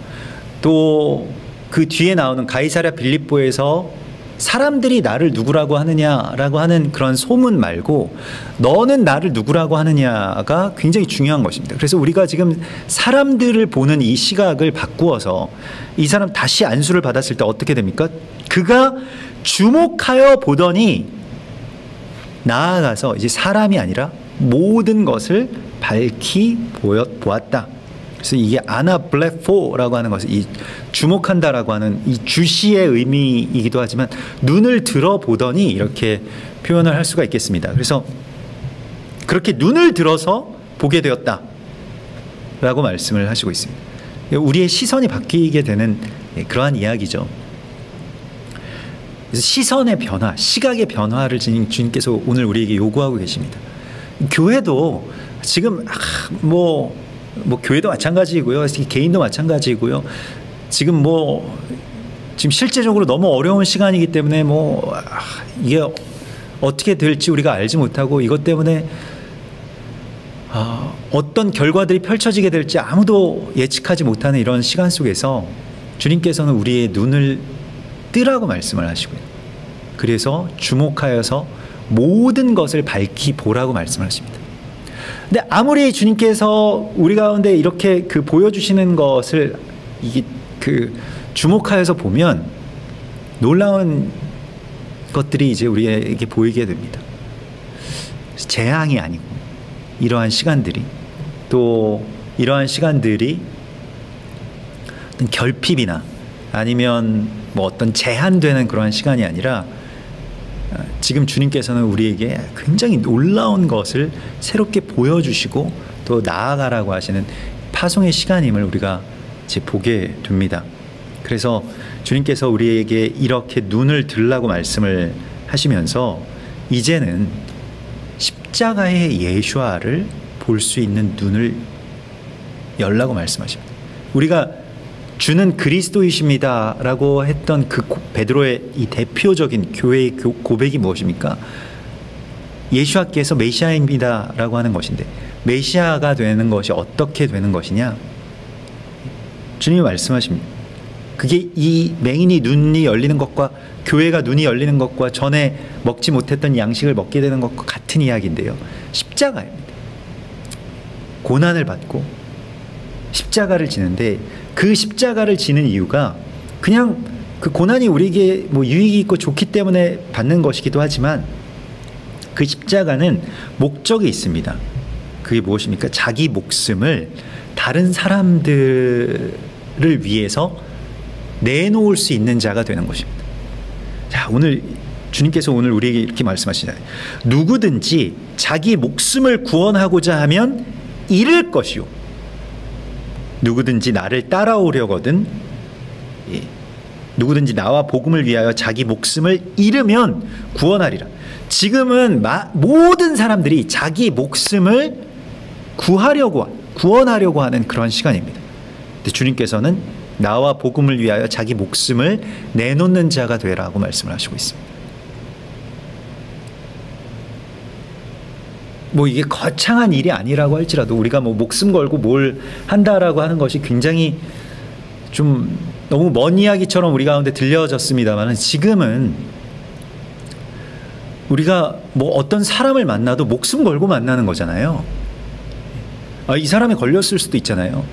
또 그 뒤에 나오는 가이사랴 빌립보에서 사람들이 나를 누구라고 하느냐라고 하는 그런 소문 말고 너는 나를 누구라고 하느냐가 굉장히 중요한 것입니다. 그래서 우리가 지금 사람들을 보는 이 시각을 바꾸어서 이 사람 다시 안수를 받았을 때 어떻게 됩니까? 그가 주목하여 보더니 나아가서 이제 사람이 아니라 모든 것을 밝히 보았다. 그래서 이게 아나블레포라고 하는 것은 이 주목한다라고 하는 이 주시의 의미이기도 하지만 눈을 들어보더니 이렇게 표현을 할 수가 있겠습니다. 그래서 그렇게 눈을 들어서 보게 되었다라고 말씀을 하시고 있습니다. 우리의 시선이 바뀌게 되는 그러한 이야기죠. 그래서 시선의 변화, 시각의 변화를 주님께서 오늘 우리에게 요구하고 계십니다. 교회도 지금 교회도 마찬가지이고요, 개인도 마찬가지이고요. 지금 실제적으로 너무 어려운 시간이기 때문에 이게 어떻게 될지 우리가 알지 못하고 이것 때문에 어떤 결과들이 펼쳐지게 될지 아무도 예측하지 못하는 이런 시간 속에서 주님께서는 우리의 눈을 뜨라고 말씀을 하시고요. 그래서 주목하여서 모든 것을 밝히 보라고 말씀하십니다. 근데 아무리 주님께서 우리 가운데 이렇게 보여주시는 것을 주목하여서 보면 놀라운 것들이 이제 우리에게 보이게 됩니다. 재앙이 아니고 이러한 시간들이, 또 이러한 시간들이 어떤 결핍이나 아니면 어떤 제한되는 그러한 시간이 아니라 지금 주님께서는 우리에게 굉장히 놀라운 것을 새롭게 보여주시고 또 나아가라고 하시는 파송의 시간임을 우리가 이제 보게 됩니다. 그래서 주님께서 우리에게 이렇게 눈을 들라고 말씀을 하시면서 이제는 십자가의 예수아를 볼 수 있는 눈을 열라고 말씀하십니다. 우리가 주는 그리스도이십니다라고 했던 그 베드로의 이 대표적인 교회의 고백이 무엇입니까? 예수께서 메시아입니다라고 하는 것인데, 메시아가 되는 것이 어떻게 되는 것이냐? 주님이 말씀하십니다. 그게 이 맹인이 눈이 열리는 것과, 교회가 눈이 열리는 것과, 전에 먹지 못했던 양식을 먹게 되는 것과 같은 이야기인데요. 십자가입니다. 고난을 받고 십자가를 지는데, 그 십자가를 지는 이유가 그냥 그 고난이 우리에게 뭐 유익이 있고 좋기 때문에 받는 것이기도 하지만, 그 십자가는 목적이 있습니다. 그게 무엇입니까? 자기 목숨을 다른 사람들을 위해서 내놓을 수 있는 자가 되는 것입니다. 자, 오늘 주님께서 오늘 우리에게 이렇게 말씀하시잖아요. 누구든지 자기 목숨을 구원하고자 하면 잃을 것이요, 누구든지 나를 따라오려거든, 누구든지 나와 복음을 위하여 자기 목숨을 잃으면 구원하리라. 지금은 모든 사람들이 자기 목숨을 구원하려고 하는 그런 시간입니다. 근데 주님께서는 나와 복음을 위하여 자기 목숨을 내놓는 자가 되라고 말씀을 하시고 있습니다. 뭐 이게 거창한 일이 아니라고 할지라도, 우리가 뭐 목숨 걸고 뭘 한다라고 하는 것이 굉장히 좀 너무 먼 이야기처럼 우리 가운데 들려졌습니다만, 지금은 우리가 뭐 어떤 사람을 만나도 목숨 걸고 만나는 거잖아요. 이 사람이 걸렸을 수도 있잖아요.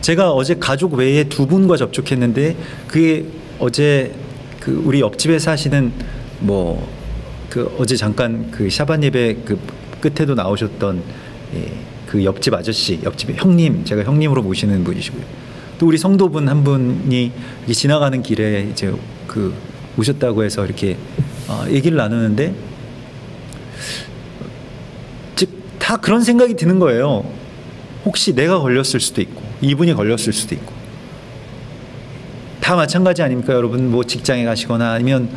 제가 어제 가족 외에 2분과 접촉했는데, 그게 어제 그 우리 옆집에 사시는 그 어제 잠깐 그 샤반 예배 그 끝에도 나오셨던 그 옆집 아저씨, 옆집의 형님, 제가 형님으로 모시는 분이시고요. 또 우리 성도분 한 분이 이렇게 지나가는 길에 이제 그 오셨다고 해서 이렇게 얘기를 나누는데, 즉 다 그런 생각이 드는 거예요. 혹시 내가 걸렸을 수도 있고, 이분이 걸렸을 수도 있고, 다 마찬가지 아닙니까, 여러분? 뭐 직장에 가시거나 아니면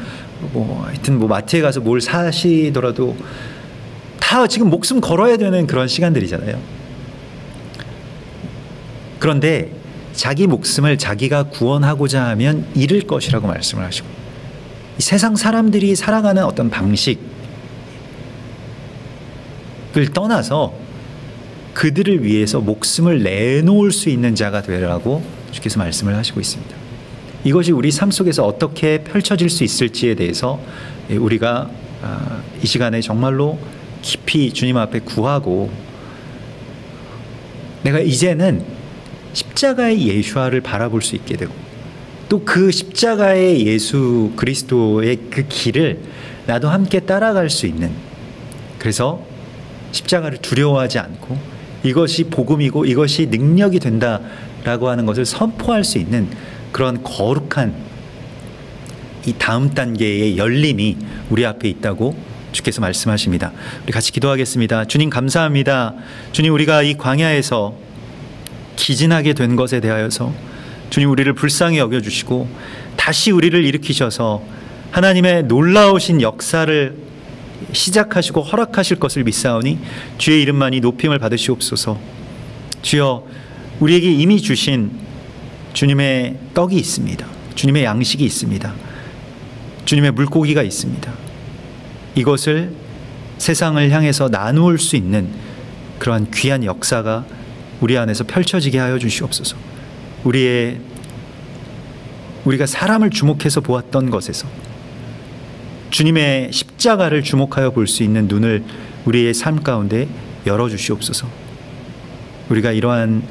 뭐 하여튼 뭐 마트에 가서 뭘 사시더라도 다 지금 목숨 걸어야 되는 그런 시간들이잖아요. 그런데 자기 목숨을 자기가 구원하고자 하면 잃을 것이라고 말씀을 하시고, 이 세상 사람들이 살아가는 어떤 방식을 떠나서 그들을 위해서 목숨을 내놓을 수 있는 자가 되라고 주께서 말씀을 하시고 있습니다. 이것이 우리 삶 속에서 어떻게 펼쳐질 수 있을지에 대해서 우리가 이 시간에 정말로 깊이 주님 앞에 구하고, 내가 이제는 십자가의 예수와를 바라볼 수 있게 되고, 또 그 십자가의 예수 그리스도의 그 길을 나도 함께 따라갈 수 있는, 그래서 십자가를 두려워하지 않고 이것이 복음이고 이것이 능력이 된다라고 하는 것을 선포할 수 있는 그런 거룩한 이 다음 단계의 열림이 우리 앞에 있다고 주께서 말씀하십니다. 우리 같이 기도하겠습니다. 주님 감사합니다. 주님, 우리가 이 광야에서 기진하게 된 것에 대하여서 주님 우리를 불쌍히 여겨주시고 다시 우리를 일으키셔서 하나님의 놀라우신 역사를 시작하시고 허락하실 것을 믿사오니 주의 이름만이 높임을 받으시옵소서. 주여, 우리에게 이미 주신 주님의 떡이 있습니다. 주님의 양식이 있습니다. 주님의 물고기가 있습니다. 이것을 세상을 향해서 나누을 수 있는 그러한 귀한 역사가 우리 안에서 펼쳐지게 하여 주시옵소서. 우리가 사람을 주목해서 보았던 것에서 주님의 십자가를 주목하여 볼 수 있는 눈을 우리의 삶 가운데 열어주시옵소서. 우리가 이러한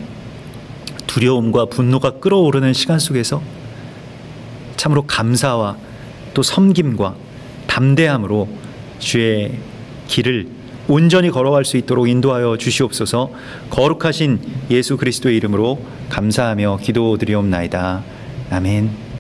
두려움과 분노가 끓어오르는 시간 속에서 참으로 감사와 또 섬김과 담대함으로 주의 길을 온전히 걸어갈 수 있도록 인도하여 주시옵소서. 거룩하신 예수 그리스도의 이름으로 감사하며 기도드리옵나이다. 아멘.